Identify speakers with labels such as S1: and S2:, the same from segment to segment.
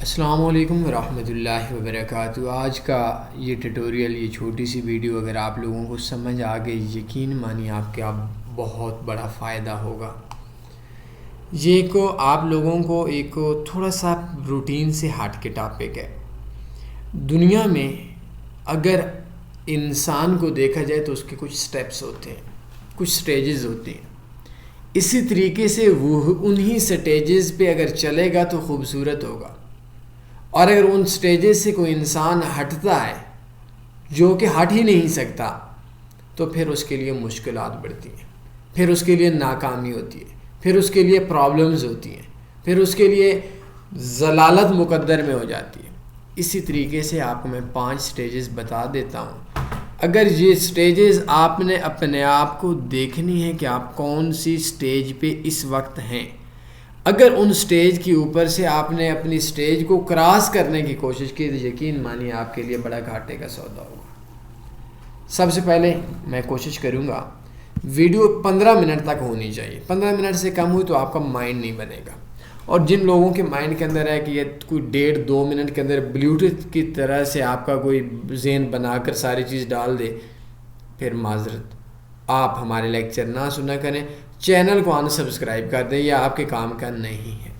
S1: السلام علیکم ورحمۃ اللہ وبرکاتہ۔ آج کا یہ ٹیٹوریل، یہ چھوٹی سی ویڈیو اگر آپ لوگوں کو سمجھ آ گئی، یقین مانیے آپ کے بہت بڑا فائدہ ہوگا۔ یہ کو آپ لوگوں کو ایک تھوڑا سا روٹین سے ہٹ کے ٹاپک ہے۔ دنیا میں اگر انسان کو دیکھا جائے تو اس کے کچھ سٹیپس ہوتے ہیں، کچھ سٹیجز ہوتے ہیں۔ اسی طریقے سے وہ انہی سٹیجز پہ اگر چلے گا تو خوبصورت ہوگا، اور اگر ان سٹیجز سے کوئی انسان ہٹتا ہے جو کہ ہٹ ہی نہیں سکتا تو پھر اس کے لیے مشکلات بڑھتی ہیں، پھر اس کے لیے ناکامی ہوتی ہے، پھر اس کے لیے پرابلمز ہوتی ہیں، پھر اس کے لیے ضلالت مقدر میں ہو جاتی ہے۔ اسی طریقے سے آپ کو میں 5 سٹیجز بتا دیتا ہوں۔ اگر یہ سٹیجز آپ نے اپنے آپ کو دیکھنی ہے کہ آپ کون سی سٹیج پہ اس وقت ہیں، اگر ان سٹیج کے اوپر سے آپ نے اپنی سٹیج کو کراس کرنے کی کوشش کی تو یقین مانیے آپ کے لیے بڑا گھاٹے کا سودا ہوگا۔ سب سے پہلے میں کوشش کروں گا ویڈیو 15 منٹ تک ہونی چاہیے۔ 15 منٹ سے کم ہوئی تو آپ کا مائنڈ نہیں بنے گا، اور جن لوگوں کے مائنڈ کے اندر ہے کہ یہ کوئی 1.5-2 منٹ کے اندر بلوٹوتھ کی طرح سے آپ کا کوئی ذہن بنا کر ساری چیز ڈال دے، پھر معذرت، آپ ہمارے لیکچر نہ سنا کریں، چینل کو ان سبسکرائب کر دیں، یہ آپ کے کام کا نہیں ہے۔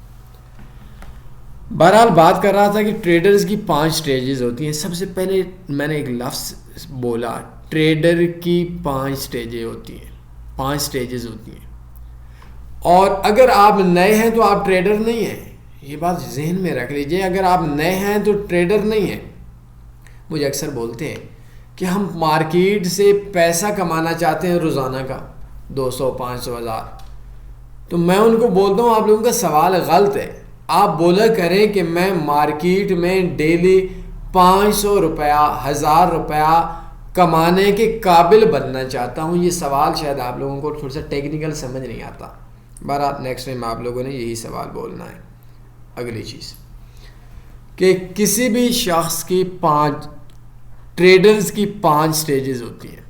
S1: بہرحال بات کر رہا تھا کہ ٹریڈرز کی 5 سٹیجز ہوتی ہیں۔ سب سے پہلے میں نے ایک لفظ بولا، ٹریڈر کی 5 سٹیجیں ہوتی ہیں، 5 سٹیجز ہوتی ہیں، اور اگر آپ نئے ہیں تو آپ ٹریڈر نہیں ہیں، یہ بات ذہن میں رکھ لیجئے۔ اگر آپ نئے ہیں تو ٹریڈر نہیں ہیں۔ مجھے اکثر بولتے ہیں کہ ہم مارکیٹ سے پیسہ کمانا چاہتے ہیں روزانہ کا 200، 500، 1000، تو میں ان کو بولتا ہوں آپ لوگوں کا سوال غلط ہے۔ آپ بولا کریں کہ میں مارکیٹ میں ڈیلی 500 روپیہ، 1000 روپیہ کمانے کے قابل بننا چاہتا ہوں۔ یہ سوال شاید آپ لوگوں کو تھوڑا سا ٹیکنیکل سمجھ نہیں آتا، بہرحال نیکسٹ ٹائم آپ لوگوں نے یہی سوال بولنا ہے۔ اگلی چیز کہ کسی بھی شخص کی 5 ٹریڈرز کی 5 سٹیجز ہوتی ہیں۔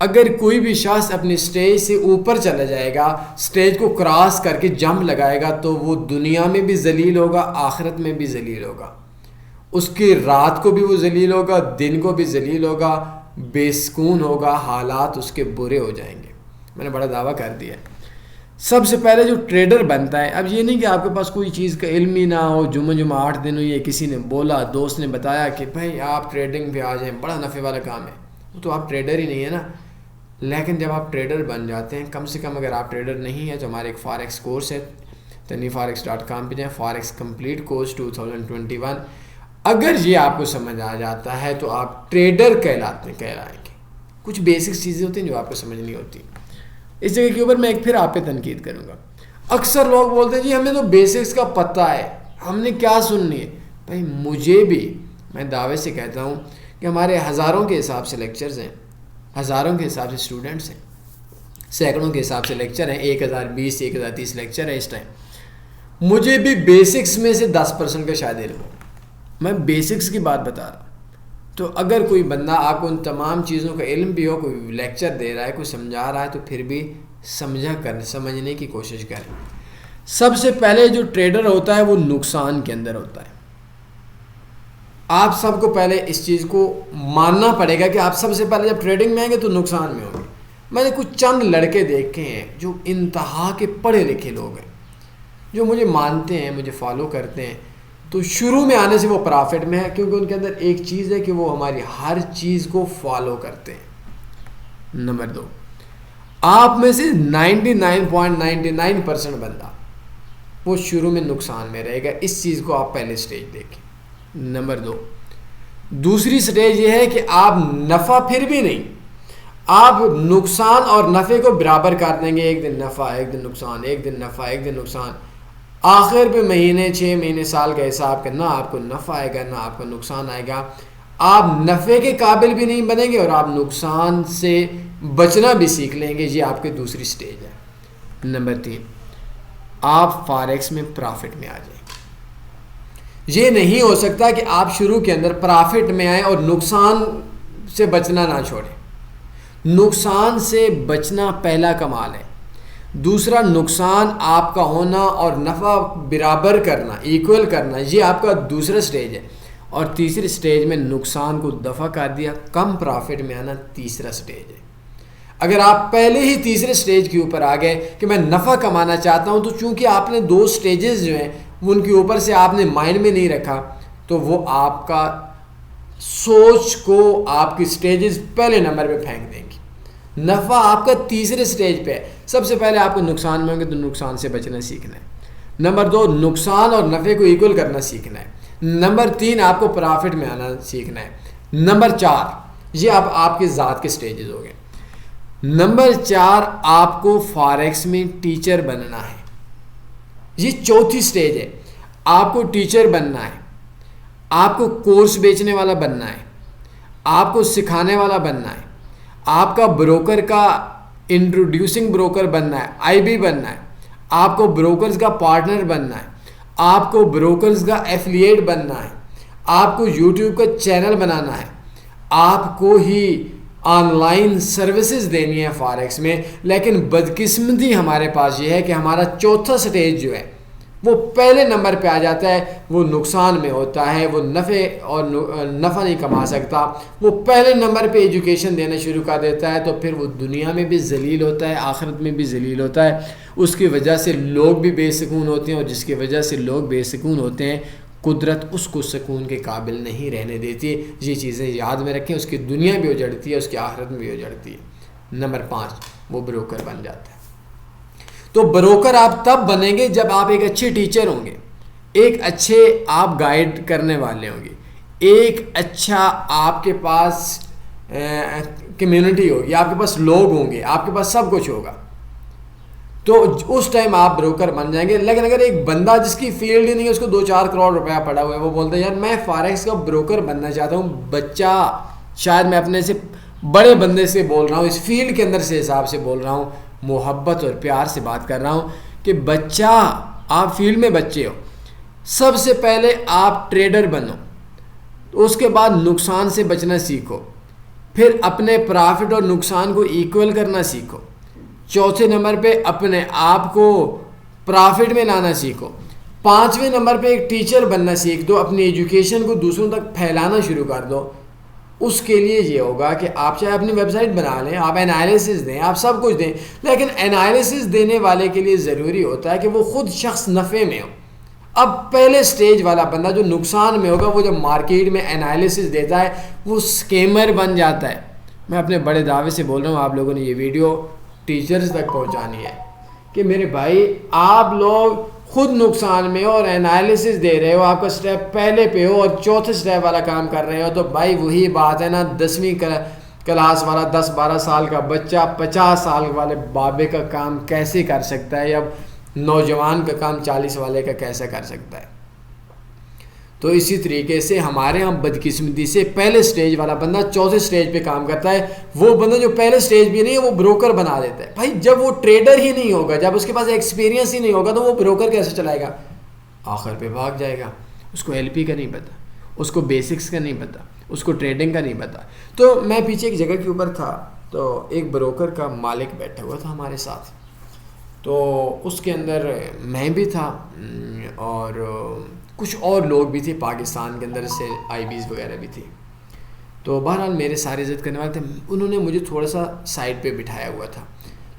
S1: اگر کوئی بھی شخص اپنی سٹیج سے اوپر چلا جائے گا، سٹیج کو کراس کر کے جمپ لگائے گا، تو وہ دنیا میں بھی ذلیل ہوگا، آخرت میں بھی ذلیل ہوگا۔ اس کی رات کو بھی وہ ذلیل ہوگا، دن کو بھی ذلیل ہوگا، بے سکون ہوگا، حالات اس کے برے ہو جائیں گے۔ میں نے بڑا دعویٰ کر دیا۔ سب سے پہلے جو ٹریڈر بنتا ہے، اب یہ نہیں کہ آپ کے پاس کوئی چیز کا علم ہی نہ ہو، جمعہ 8 دن ہوئی ہے، کسی نے بولا، دوست نے بتایا کہ بھائی آپ ٹریڈنگ پہ آ جائیں، بڑا نفع والا کام ہے، تو آپ ٹریڈر ہی نہیں ہے نا۔ لیکن جب آپ ٹریڈر بن جاتے ہیں، کم سے کم اگر آپ ٹریڈر نہیں ہیں تو ہمارے ایک فاریکس کورس ہے، TanviForex.com پہ جائیں، فاریکس کمپلیٹ کورس 2021۔ اگر یہ آپ کو سمجھ آ جاتا ہے تو آپ ٹریڈر کہلائیں گے۔ کچھ بیسک چیزیں ہوتی ہیں جو آپ کو سمجھ نہیں ہوتی۔ اس جگہ کے اوپر میں ایک پھر آپ پہ تنقید کروں گا۔ اکثر لوگ بولتے ہیں جی ہمیں تو بیسکس کا پتہ ہے، ہم نے کیا سننی ہے۔ بھائی مجھے بھی، میں دعوے سے کہتا ہوں کہ ہمارے ہزاروں کے حساب سے لیکچرز ہیں، ہزاروں کے حساب سے اسٹوڈنٹس ہیں، سینکڑوں کے حساب سے لیکچر ہیں، 1020، 1030 لیکچر ہے اس ٹائم۔ مجھے بھی بیسکس میں سے 10% کا شاید علم ہو، میں بیسکس کی بات بتا رہا ہوں۔ تو اگر کوئی بندہ آپ کو ان تمام چیزوں کا علم بھی ہو، کوئی لیکچر دے رہا ہے، کوئی سمجھا رہا ہے، تو پھر بھی سمجھنے کی کوشش کریں۔ سب سے پہلے جو ٹریڈر ہوتا ہے وہ نقصان کے اندر ہوتا ہے۔ آپ سب کو پہلے اس چیز کو ماننا پڑے گا کہ آپ سب سے پہلے جب ٹریڈنگ میں آئیں گے تو نقصان میں ہوں گے۔ میں نے کچھ چند لڑکے دیکھے ہیں جو انتہا کے پڑھے لکھے لوگ ہیں، جو مجھے مانتے ہیں، مجھے فالو کرتے ہیں، تو شروع میں آنے سے وہ پرافٹ میں ہے، کیونکہ ان کے اندر ایک چیز ہے کہ وہ ہماری ہر چیز کو فالو کرتے ہیں۔ نمبر 2، آپ میں سے 99.99% بندہ وہ شروع میں نقصان میں رہے گا۔ اس چیز کو آپ پہلے سٹیج دیکھیں۔ نمبر 2، دوسری سٹیج یہ ہے کہ آپ نفع پھر بھی نہیں، آپ نقصان اور نفع کو برابر کر دیں گے، ایک دن نفع، ایک دن نقصان، ایک دن نفع، ایک دن نقصان، آخر پہ مہینے، 6 مہینے، سال کا حساب کرنا، آپ کو نفع آئے گا نہ آپ کو نقصان آئے گا۔ آپ نفع کے قابل بھی نہیں بنیں گے اور آپ نقصان سے بچنا بھی سیکھ لیں گے۔ یہ آپ کی دوسری سٹیج ہے۔ نمبر 3، آپ فاریکس میں پرافٹ میں آ جائیں۔ یہ نہیں ہو سکتا کہ آپ شروع کے اندر پرافٹ میں آئیں اور نقصان سے بچنا نہ چھوڑیں۔ نقصان سے بچنا پہلا کمال ہے۔ دوسرا نقصان آپ کا ہونا اور نفع برابر کرنا، ایکول کرنا، یہ آپ کا دوسرا سٹیج ہے. اور تیسری سٹیج میں نقصان کو دفع کر دیا، کم پرافٹ میں آنا تیسرا سٹیج ہے. اگر آپ پہلے ہی تیسرے سٹیج کے اوپر آ گئے کہ میں نفع کمانا چاہتا ہوں، تو چونکہ آپ نے 2 سٹیجز جو ہیں ان کے اوپر سے آپ نے مائنڈ میں نہیں رکھا، تو وہ آپ کا سوچ کو آپ کی سٹیجز پہلے نمبر پہ پھینک دیں گی. نفع آپ کا تیسرے سٹیج پہ ہے. سب سے پہلے آپ کو نقصان میں ہوں گے تو نقصان سے بچنا سیکھنا ہے. نمبر 2 نقصان اور نفع کو ایکول کرنا سیکھنا ہے. نمبر 3 آپ کو پرافٹ میں آنا سیکھنا ہے. نمبر 4 یہ آپ کے ذات کے سٹیجز ہو گئے. نمبر 4 آپ کو فاریکس میں ٹیچر بننا ہے. یہ چوتھی سٹیج ہے. آپ کو ٹیچر بننا ہے، آپ کو کورس بیچنے والا بننا ہے، آپ کو سکھانے والا بننا ہے، آپ کا بروکر کا انٹروڈیوسنگ بروکر بننا ہے، آئی بی بننا ہے، آپ کو بروکرز کا پارٹنر بننا ہے، آپ کو بروکرز کا ایفیلیٹ بننا ہے، آپ کو یوٹیوب کا چینل بنانا ہے، آپ کو ہی آن لائن سروسز دینی ہے فاریکس میں. لیکن بدقسمتی ہمارے پاس یہ ہے کہ ہمارا چوتھا سٹیج جو ہے وہ پہلے نمبر پہ آ جاتا ہے، وہ نقصان میں ہوتا ہے، وہ نفع نہیں کما سکتا. وہ پہلے نمبر پہ ایجوکیشن دینا شروع کر دیتا ہے، تو پھر وہ دنیا میں بھی ذلیل ہوتا ہے، آخرت میں بھی ذلیل ہوتا ہے. اس کی وجہ سے لوگ بھی بے سکون ہوتے ہیں، اور جس کی وجہ سے لوگ بے سکون ہوتے ہیں قدرت اس کو سکون کے قابل نہیں رہنے دیتی. یہ چیزیں یاد میں رکھیں، اس کی دنیا بھی اجڑتی ہے، اس کی آخرت میں بھی اجڑتی ہے. نمبر 5 وہ بروکر بن جاتا ہے. تو بروکر آپ تب بنیں گے جب آپ ایک اچھے ٹیچر ہوں گے، ایک اچھے آپ گائیڈ کرنے والے ہوں گے، ایک اچھا آپ کے پاس کمیونٹی ہوگی، آپ کے پاس لوگ ہوں گے، آپ کے پاس سب کچھ ہوگا، تو اس ٹائم آپ بروکر بن جائیں گے. لیکن اگر ایک بندہ جس کی فیلڈ ہی نہیں ہے، اس کو 2-4 کروڑ روپیہ پڑا ہوا ہے، وہ بولتا ہے یار میں فاریکس کا بروکر بننا چاہتا ہوں. بچہ، شاید میں اپنے سے بڑے بندے سے بول رہا ہوں، اس فیلڈ کے اندر سے حساب سے بول رہا ہوں، محبت اور پیار سے بات کر رہا ہوں کہ بچہ، آپ فیلڈ میں بچے ہو، سب سے پہلے آپ ٹریڈر بنو، اس کے بعد نقصان سے بچنا سیکھو، پھر اپنے پرافٹ اور نقصان کو ایکول کرنا سیکھو، چوتھے نمبر پہ اپنے آپ کو پرافٹ میں لانا سیکھو، 5ویں نمبر پہ ایک ٹیچر بننا سیکھ دو، اپنی ایجوکیشن کو دوسروں تک پھیلانا شروع کر دو. اس کے لیے یہ ہوگا کہ آپ چاہے اپنی ویب سائٹ بنا لیں، آپ انالیسس دیں، آپ سب کچھ دیں، لیکن انالیسس دینے والے کے لیے ضروری ہوتا ہے کہ وہ خود شخص نفع میں ہو. اب پہلے سٹیج والا بندہ جو نقصان میں ہوگا، وہ جب مارکیٹ میں انالیسس دیتا ہے وہ اسکیمر بن جاتا ہے. میں اپنے بڑے دعوے سے بول رہا ہوں، آپ لوگوں نے یہ ویڈیو ٹیچرز تک پہنچانی ہے کہ میرے بھائی آپ لوگ خود نقصان میں ہو اور انالیسس دے رہے ہو، آپ کا سٹیپ پہلے پہ ہو اور چوتھے سٹیپ والا کام کر رہے ہو، تو بھائی وہی بات ہے نا، 10ویں کلاس والا 10-12 سال کا بچہ 50 سال والے بابے کا کام کیسے کر سکتا ہے، یا نوجوان کا کام 40 والے کا کیسے کر سکتا ہے. تو اسی طریقے سے ہمارے ہم بدقسمتی سے پہلے سٹیج والا بندہ چوتھے سٹیج پہ کام کرتا ہے. وہ بندہ جو پہلے سٹیج بھی نہیں ہے وہ بروکر بنا دیتا ہے. بھائی جب وہ ٹریڈر ہی نہیں ہوگا، جب اس کے پاس ایکسپیرینس ہی نہیں ہوگا، تو وہ بروکر کیسے چلائے گا؟ آخر پہ بھاگ جائے گا. اس کو ایل پی کا نہیں پتہ، اس کو بیسکس کا نہیں پتہ، اس کو ٹریڈنگ کا نہیں پتہ. تو میں پیچھے ایک جگہ کے اوپر تھا، تو ایک بروکر کا مالک بیٹھا ہوا تھا ہمارے ساتھ، تو اس کے اندر میں بھی تھا اور کچھ اور لوگ بھی تھے پاکستان کے اندر سے، آئی بیز وغیرہ بھی تھی. تو بہرحال میرے سارے عزت کرنے والے تھے. انہوں نے مجھے تھوڑا سا سائڈ پہ بٹھایا ہوا تھا،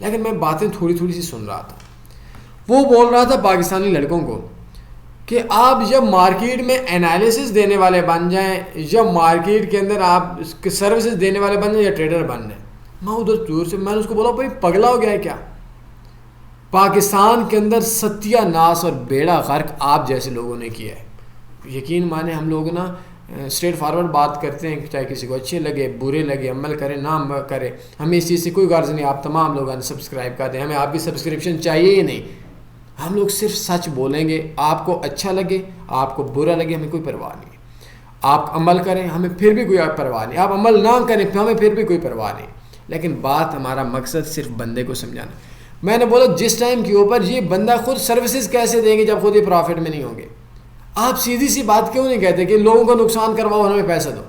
S1: لیکن میں باتیں تھوڑی تھوڑی سی سن رہا تھا. وہ بول رہا تھا پاکستانی لڑکوں کو کہ آپ جب مارکیٹ میں انالیسس دینے والے بن جائیں، جب مارکیٹ کے اندر آپ سروسز دینے والے بن جائیں یا ٹریڈر بن جائیں. میں ادھر دور سے میں نے اس کو بولا بھائی پگلا ہو گیا ہے کیا؟ پاکستان کے اندر ستیہ ناس اور بیڑا غرق آپ جیسے لوگوں نے کیا ہے. یقین مانے ہم لوگ نا اسٹریٹ فارورڈ بات کرتے ہیں، چاہے کسی کو اچھے لگے برے لگے، عمل کرے نہ کرے، ہمیں اس چیز سے کوئی غرض نہیں. آپ تمام لوگ انسبسکرائب کر دیں، ہمیں آپ کی سبسکرپشن چاہیے ہی نہیں. ہم لوگ صرف سچ بولیں گے، آپ کو اچھا لگے آپ کو برا لگے ہمیں کوئی پرواہ نہیں. آپ عمل کریں ہمیں پھر بھی کوئی پرواہ نہیں، آپ عمل نہ کریں ہمیں پھر بھی کوئی پرواہ نہیں. لیکن بات ہمارا مقصد صرف بندے کو سمجھانا. میں نے بولا جس ٹائم کے اوپر یہ بندہ خود سروسز کیسے دیں گے جب خود یہ پروفٹ میں نہیں ہوں گے؟ آپ سیدھی سی بات کیوں نہیں کہتے کہ لوگوں کا نقصان کرواؤ اور ہمیں پیسہ دو؟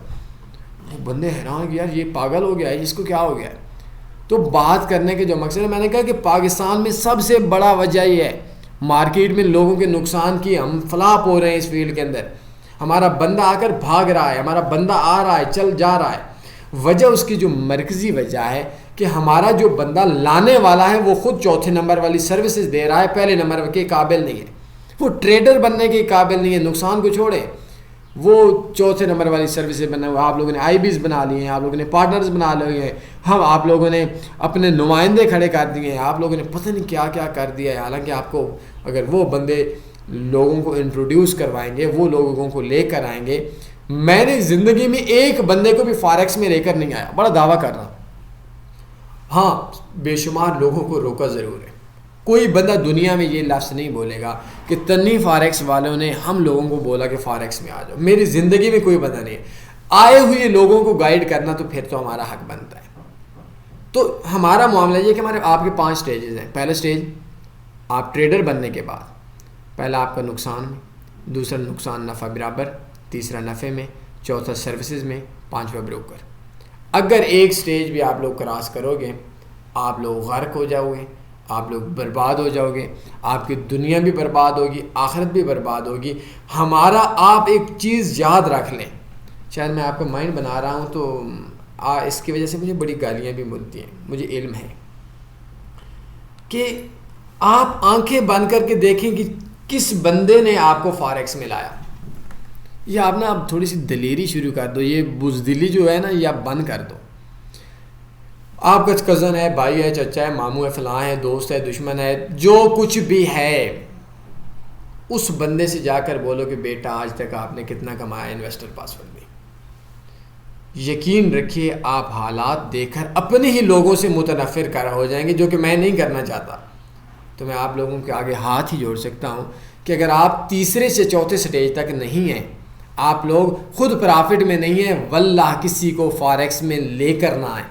S1: وہ بندے حیران کہ یار یہ پاگل ہو گیا ہے، اس کو کیا ہو گیا ہے. تو بات کرنے کے جو مقصد ہے، میں نے کہا کہ پاکستان میں سب سے بڑا وجہ یہ ہے مارکیٹ میں لوگوں کے نقصان کی، ہم فلاپ ہو رہے ہیں اس فیلڈ کے اندر، ہمارا بندہ آ کر بھاگ رہا ہے، ہمارا بندہ آ رہا ہے، چل جا رہا ہے۔ وجہ اس کی جو مرکزی وجہ ہے کہ ہمارا جو بندہ لانے والا ہے وہ خود چوتھے نمبر والی سروسز دے رہا ہے، پہلے نمبر کے قابل نہیں ہے، وہ ٹریڈر بننے کے قابل نہیں ہے۔ نقصان کو چھوڑے، وہ چوتھے نمبر والی سروسز بنا ہوا، آپ لوگوں نے آئی بیز بنا لیے ہیں، آپ لوگوں نے پارٹنرز بنا لیے ہیں، آپ لوگوں نے اپنے نمائندے کھڑے کر دیے ہیں، آپ لوگوں نے پتہ نہیں کیا کیا کر دیا ہے۔ حالانکہ آپ کو اگر وہ بندے لوگوں کو انٹروڈیوس کروائیں گے، وہ لوگوں کو لے کر آئیں گے، میں نے زندگی میں ایک بندے کو بھی فارکس میں لے کر نہیں آیا، بڑا دعویٰ کر رہا ہوں، ہاں بے شمار لوگوں کو روکا ضرور ہے۔ کوئی بندہ دنیا میں یہ لفظ نہیں بولے گا کہ تنی فارکس والوں نے ہم لوگوں کو بولا کہ فارکس میں آ جاؤ، میری زندگی میں کوئی بندہ نہیں ہے۔ آئے ہوئے لوگوں کو گائیڈ کرنا تو پھر تو ہمارا حق بنتا ہے۔ تو ہمارا معاملہ یہ کہ ہمارے آپ کے 5 سٹیجز ہیں۔ پہلا سٹیج آپ ٹریڈر بننے کے بعد، پہلا آپ کا نقصان میں، دوسرا نقصان نفع برابر، تیسرا نفع میں، چوتھا سروسز میں، پانچواں بروکر۔ اگر ایک سٹیج بھی آپ لوگ کراس کرو گے، آپ لوگ غرق ہو جاؤ گے، آپ لوگ برباد ہو جاؤ گے، آپ کی دنیا بھی برباد ہوگی، آخرت بھی برباد ہوگی۔ ہمارا آپ ایک چیز یاد رکھ لیں، شاید میں آپ کا مائنڈ بنا رہا ہوں تو اس کی وجہ سے مجھے بڑی گالیاں بھی ملتی ہیں، مجھے علم ہے کہ آپ آنکھیں بند کر کے دیکھیں کہ کس بندے نے آپ کو فارکس میں لایا۔ یہ آپ نا اب تھوڑی سی دلیری شروع کر دو، یہ بزدلی جو ہے نا یہ آپ بند کر دو۔ آپ کا کزن ہے، بھائی ہے، چچا ہے، ماموں ہے، فلاں ہے، دوست ہے، دشمن ہے، جو کچھ بھی ہے، اس بندے سے جا کر بولو کہ بیٹا آج تک آپ نے کتنا کمایا انویسٹر پاسورڈ میں۔ یقین رکھیے آپ حالات دیکھ کر اپنے ہی لوگوں سے متنفر کر ہو جائیں گے، جو کہ میں نہیں کرنا چاہتا۔ تو میں آپ لوگوں کے آگے ہاتھ ہی جوڑ سکتا ہوں کہ اگر آپ تیسرے سے چوتھے سٹیج تک نہیں ہیں، آپ لوگ خود پرافٹ میں نہیں ہیں، واللہ کسی کو فارکس میں لے کر نہ آئیں،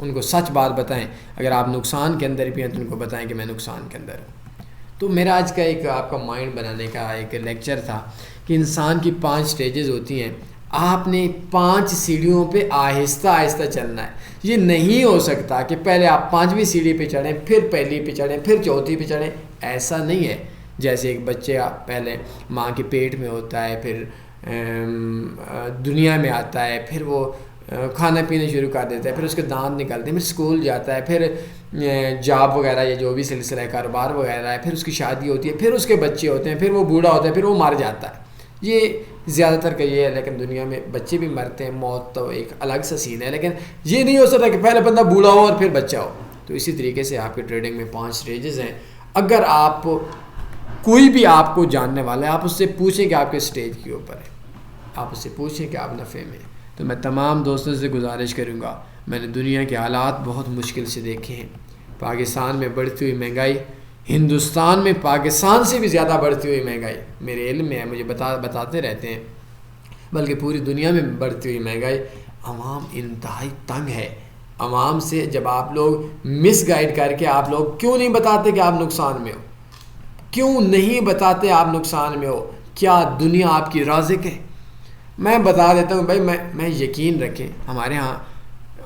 S1: ان کو سچ بات بتائیں۔ اگر آپ نقصان کے اندر بھی ہیں تو ان کو بتائیں کہ میں نقصان کے اندر ہوں۔ تو میرا آج کا ایک آپ کا مائنڈ بنانے کا ایک لیکچر تھا کہ انسان کی 5 سٹیجز ہوتی ہیں، آپ نے 5 سیڑھیوں پہ آہستہ آہستہ چلنا ہے۔ یہ نہیں ہو سکتا کہ پہلے آپ 5ویں سیڑھی پہ چڑھیں، پھر پہلی پہ چڑھیں، پھر چوتھی پہ چڑھیں، ایسا نہیں ہے۔ جیسے ایک بچہ پہلے ماں کے پیٹ میں ہوتا ہے، پھر دنیا میں آتا ہے، پھر وہ کھانا پینا شروع کر دیتا ہے، پھر اس کے دانت نکلتے ہیں، پھر اسکول جاتا ہے، پھر جاب وغیرہ یا جو بھی سلسلہ ہے کاروبار وغیرہ ہے، پھر اس کی شادی ہوتی ہے، پھر اس کے بچے ہوتے ہیں، پھر وہ بوڑھا ہوتا ہے، پھر وہ مر جاتا ہے۔ یہ زیادہ تر کا یہ ہے، لیکن دنیا میں بچے بھی مرتے ہیں، موت تو ایک الگ سا سین ہے، لیکن یہ نہیں ہو سکتا کہ پہلے بندہ بوڑھا ہو اور پھر بچہ ہو۔ تو اسی طریقے سے آپ کے ٹریڈنگ میں 5 سٹیجز ہیں۔ اگر آپ کوئی بھی آپ کو جاننے والا ہے، آپ اس سے پوچھیں کہ آپ کے سٹیج کے اوپر ہے، آپ اس سے پوچھیں کہ آپ نفع میں۔ تو میں تمام دوستوں سے گزارش کروں گا، میں نے دنیا کے حالات بہت مشکل سے دیکھے ہیں، پاکستان میں بڑھتی ہوئی مہنگائی، ہندوستان میں پاکستان سے بھی زیادہ بڑھتی ہوئی مہنگائی میرے علم میں ہے، مجھے بتاتے رہتے ہیں، بلکہ پوری دنیا میں بڑھتی ہوئی مہنگائی، عوام انتہائی تنگ ہے۔ عوام سے جب آپ لوگ مس گائیڈ کر کے آپ لوگ کیوں نہیں بتاتے کہ آپ نقصان میں ہو، کیوں نہیں بتاتے آپ نقصان میں ہو؟ کیا دنیا آپ کی رازق ہے؟ میں بتا دیتا ہوں بھائی، میں یقین رکھیں ہمارے ہاں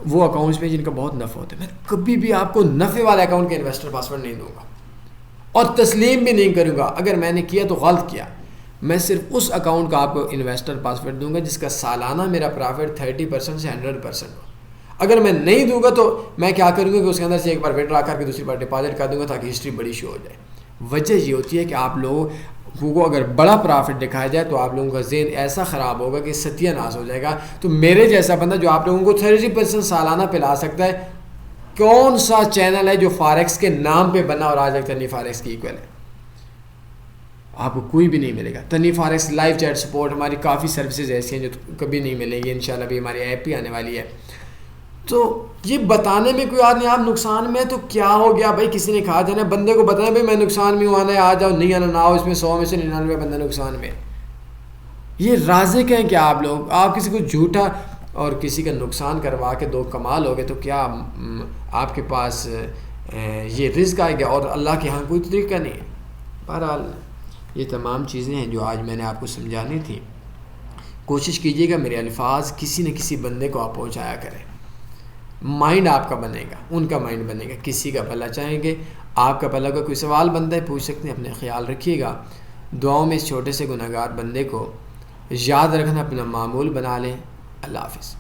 S1: وہ اکاؤنٹس میں جن کا بہت نفع ہوتا ہے، میں کبھی بھی آپ کو نفع والے اکاؤنٹ کے انویسٹر پاسورڈ نہیں دوں گا اور تسلیم بھی نہیں کروں گا۔ اگر میں نے کیا تو غلط کیا۔ میں صرف اس اکاؤنٹ کا آپ کو انویسٹر پاسورڈ دوں گا جس کا سالانہ میرا پرافٹ 30% سے 100% ہو۔ اگر میں نہیں دوں گا تو میں کیا کروں گا کہ اس کے اندر سے ایک بار وڈرا کر کے دوسری بار ڈپازٹ کر دوں گا تاکہ ہسٹری بڑی شو ہو جائے۔ وجہ یہ ہوتی ہے کہ آپ لوگوں کو اگر بڑا پرافٹ دکھایا جائے تو آپ لوگوں کا ذہن ایسا خراب ہوگا کہ ستیہ ناش ہو جائے گا۔ تو میرے جیسا بندہ جو آپ لوگوں کو 30% سالانہ پلا سکتا ہے، کون سا چینل ہے جو فارکس کے نام پہ بنا اور آج تک تنی فارکس کی ایکول ہے؟ آپ کو کوئی بھی نہیں ملے گا۔ تنی فارکس لائیو چیٹ سپورٹ، ہماری کافی سروسز ایسی ہیں جو کبھی نہیں ملیں گی، انشاءاللہ بھی ہماری ایپ بھی آنے والی ہے۔ تو یہ بتانے میں کوئی آدمی آپ نقصان میں تو کیا ہو گیا بھائی، کسی نے کہا جانا بندے کو بتائیں بھائی میں نقصان میں ہوں، آنا ہے آ جاؤ، نہیں آنا نہ آؤ، اس میں 100 میں سے 99 بندہ نقصان میں۔ یہ رازق ہیں کہ آپ لوگ، آپ کسی کو جھوٹا اور کسی کا نقصان کروا کے 2 کما لو گے تو کیا آپ کے پاس یہ رزق آئے گا؟ اور اللہ کے ہاں کوئی طریقہ نہیں ہے۔ بہرحال یہ تمام چیزیں ہیں جو آج میں نے آپ کو سمجھانی تھی۔ کوشش کیجیے گا میرے الفاظ کسی نہ کسی بندے کو آپ پہنچایا کریں۔ مائنڈ آپ کا بنے گا، ان کا مائنڈ بنے گا، کسی کا بھلا چاہیں گے، آپ کا بھلا کا کوئی سوال بنتا ہے پوچھ سکتے ہیں، اپنے خیال رکھیے گا، دعاؤں میں اس چھوٹے سے گناہگار بندے کو یاد رکھنا اپنا معمول بنا لیں۔ اللہ حافظ۔